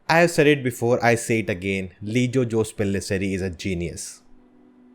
I have said it before, I say it again. Lijo Jose Pellicer is a genius.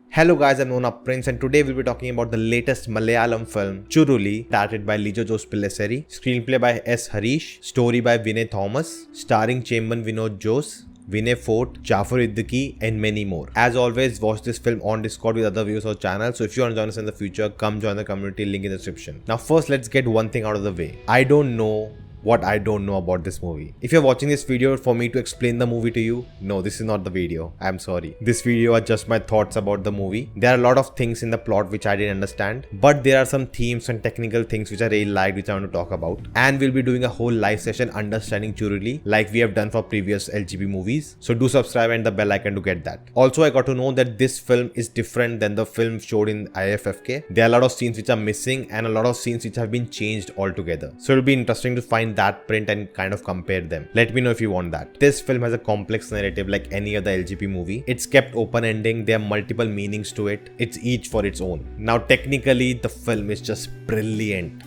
Hello guys, I'm Nona Prince and today we'll be talking about the latest Malayalam film Churuli, directed by Lijo Jose Pellicer, screenplay by S. Harish, story by Vinay Thomas, starring Chamban Vinod Jose, Vinay Fort, Jafar Iddiqui and many more. As always, watch this film on Discord with other viewers or channel. So if you want to join us in the future, come join the community, link in the description. Now first, let's get one thing out of the way. I don't know what I don't know about this movie. If you're watching this video for me to explain the movie to you, no, this is not the video. I'm sorry. This video are just my thoughts about the movie. There are a lot of things in the plot which I didn't understand, but there are some themes and technical things which I really liked, which I want to talk about. And we'll be doing a whole live session understanding Churuli like we have done for previous LGB movies. So do subscribe and the bell icon to get that. Also, I got to know that this film is different than the film showed in IFFK. There are a lot of scenes which are missing and a lot of scenes which have been changed altogether. So it'll be interesting to find that print and kind of compare them. Let me know if you want that. This film has a complex narrative like any other LGP movie. It's kept open ending. There are multiple meanings to it. It's each for its own. Now technically the film is just brilliant.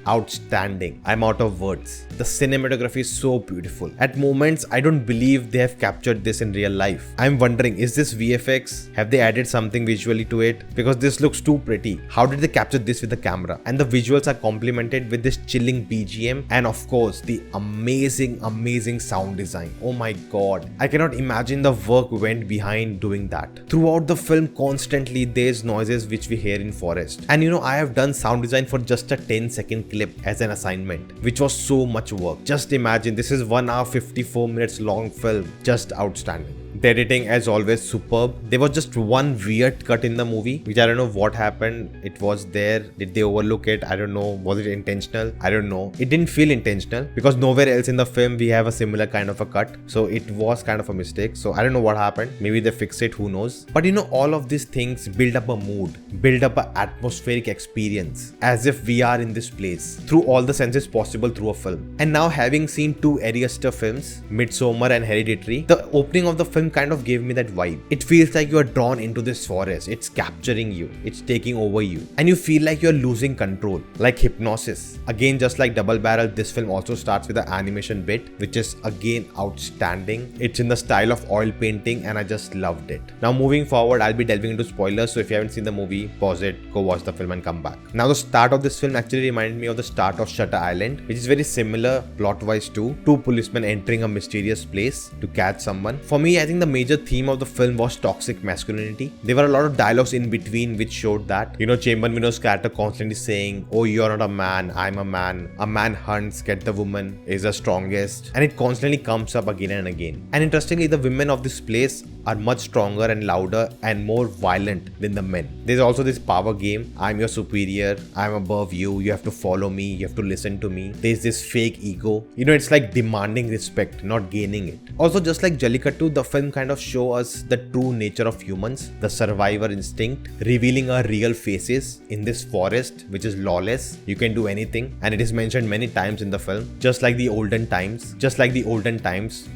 Outstanding. I'm out of words. The cinematography is so beautiful. At moments, I don't believe they have captured this in real life. I'm wondering, is this VFX? Have they added something visually to it? Because this looks too pretty. How did they capture this with the camera? And the visuals are complemented with this chilling BGM and of course the amazing sound design. Oh my god. I cannot imagine the work went behind doing that. Throughout the film, constantly there's noises which we hear in forest. And I have done sound design for just a 10-second clip as an assignment, which was so much work. Just imagine, this is 1 hour 54 minutes long film. Just outstanding. The editing, as always, superb. There was just one weird cut in the movie, which I don't know what happened. It was there. Did they overlook it? I don't know. Was it intentional? I don't know. It didn't feel intentional because nowhere else in the film we have a similar kind of a cut. So it was kind of a mistake. So I don't know what happened. Maybe they fixed it. Who knows? But all of these things build up a mood, build up an atmospheric experience, as if we are in this place through all the senses possible through a film. And now, having seen two Ari Aster films, Midsommar and Hereditary, the opening of the film kind of gave me that vibe. It feels like you are drawn into this forest. It's capturing you. It's taking over you. And you feel like you're losing control. Like hypnosis. Again, just like Double Barrel, this film also starts with an animation bit, which is again outstanding. It's in the style of oil painting and I just loved it. Now moving forward, I'll be delving into spoilers. So if you haven't seen the movie, pause it, go watch the film and come back. Now the start of this film actually reminded me of the start of Shutter Island, which is very similar plot-wise too. Two policemen entering a mysterious place to catch someone. For me, I think the major theme of the film was toxic masculinity. There were a lot of dialogues in between which showed that. Chamban Vinod's character constantly saying, "Oh, you're not a man, I'm a man. A man hunts, get the woman, is the strongest." And it constantly comes up again and again. And interestingly, the women of this place are much stronger and louder and more violent than the men. There's also this power game. I'm your superior, I'm above you, you have to follow me, you have to listen to me. There's this fake ego. It's like demanding respect, not gaining it. Also, just like Jallikattu, the film kind of show us the true nature of humans, the survivor instinct, revealing our real faces in this forest, which is lawless. You can do anything, and it is mentioned many times in the film. Just like the olden times,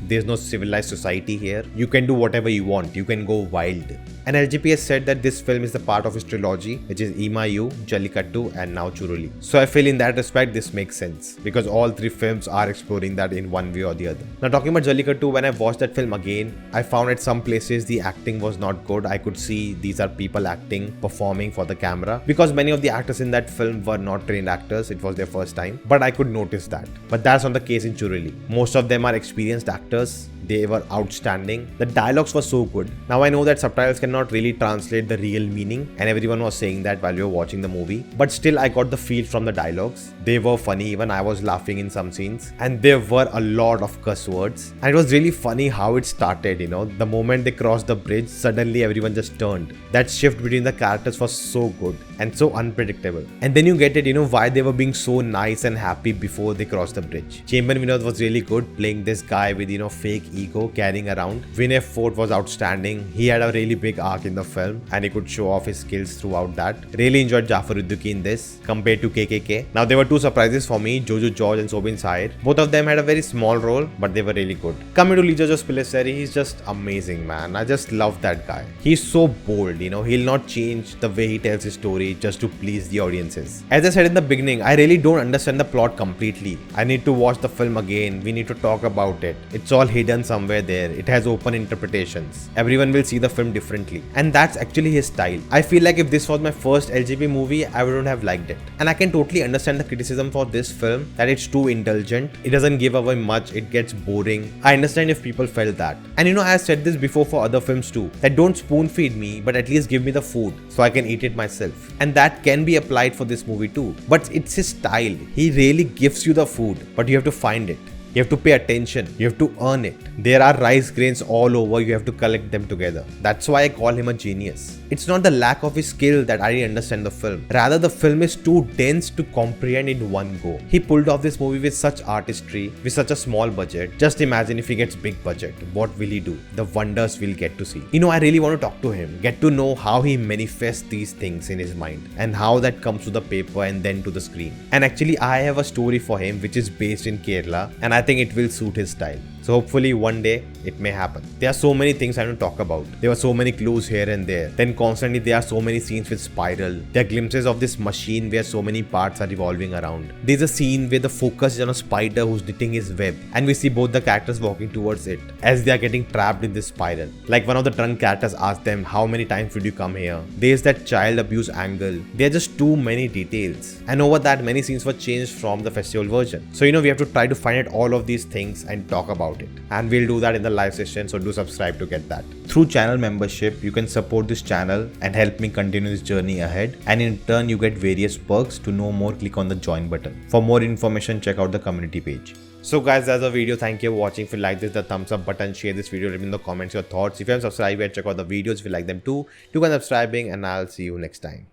there's no civilized society here. You can do whatever you want. You can go wild. And LGP has said that this film is the part of his trilogy, which is Imayu, Jallikattu and now Churuli. So I feel in that respect this makes sense because all three films are exploring that in one way or the other. Now talking about Jallikattu, when I watched that film again, I found at some places the acting was not good. I could see these are people acting, performing for the camera because many of the actors in that film were not trained actors. It was their first time, but I could notice that. But that's not the case in Churuli. Most of them are experienced actors. They were outstanding. The dialogues were so good. Now I know that subtitles cannot really translate the real meaning and everyone was saying that while we were watching the movie, but still I got the feel from the dialogues. They were funny, even I was laughing in some scenes, and there were a lot of cuss words. And it was really funny how it started. The moment they crossed the bridge, suddenly everyone just turned. That shift between the characters was so good and so unpredictable. And then you get it, why they were being so nice and happy before they crossed the bridge. Chamban Vinod was really good playing this guy with fake ego carrying around. Vinay Fort was outstanding. He had a really big arc in the film and he could show off his skills throughout that. Really enjoyed Jafar Uddiki in this compared to KKK. Now there were two surprises for me, Jojo George and Sobin Sair. Both of them had a very small role, but they were really good. Coming to Lijo Jos Pellicetti, he's just amazing, man. I just love that guy. He's so bold, he'll not change the way he tells his story just to please the audiences. As I said in the beginning, I really don't understand the plot completely. I need to watch the film again. We need to talk about it. It's all hidden somewhere there. It has open interpretations. Everyone will see the film differently. And that's actually his style. I feel like if this was my first LGB movie, I wouldn't have liked it. And I can totally understand the criticism for this film, that it's too indulgent. It doesn't give away much. It gets boring. I understand if people felt that. And I have said this before for other films too, that don't spoon feed me, but at least give me the food so I can eat it myself. And that can be applied for this movie too. But it's his style. He really gives you the food, but you have to find it. You have to pay attention. You have to earn it. There are rice grains all over. You have to collect them together. That's why I call him a genius. It's not the lack of his skill that I didn't understand the film. Rather, the film is too dense to comprehend in one go. He pulled off this movie with such artistry, with such a small budget. Just imagine if he gets big budget. What will he do? The wonders we'll get to see. I really want to talk to him. Get to know how he manifests these things in his mind and how that comes to the paper and then to the screen. And actually, I have a story for him which is based in Kerala, and I think it will suit his style. So hopefully one day it may happen. There are so many things I want to talk about. There were so many clues here and there. Then constantly there are so many scenes with Spiral. There are glimpses of this machine where so many parts are revolving around. There's a scene where the focus is on a spider who's knitting his web, and we see both the characters walking towards it as they are getting trapped in this spiral. Like one of the drunk characters asks them, how many times would you come here? There's that child abuse angle. There are just too many details. And over that, many scenes were changed from the festival version. So we have to try to find out all of these things and talk about it. And we'll do that in the live session, so do subscribe to get that. Through channel membership, you can support this channel and help me continue this journey ahead. And in turn, you get various perks. To know more, click on the join button. For more information, check out the community page. So guys, that's the video. Thank you for watching. If you like this, the thumbs up button, share this video, let me know in the comments your thoughts. If you haven't subscribed yet, check out the videos if you like them too. You can subscribing, and I'll see you next time.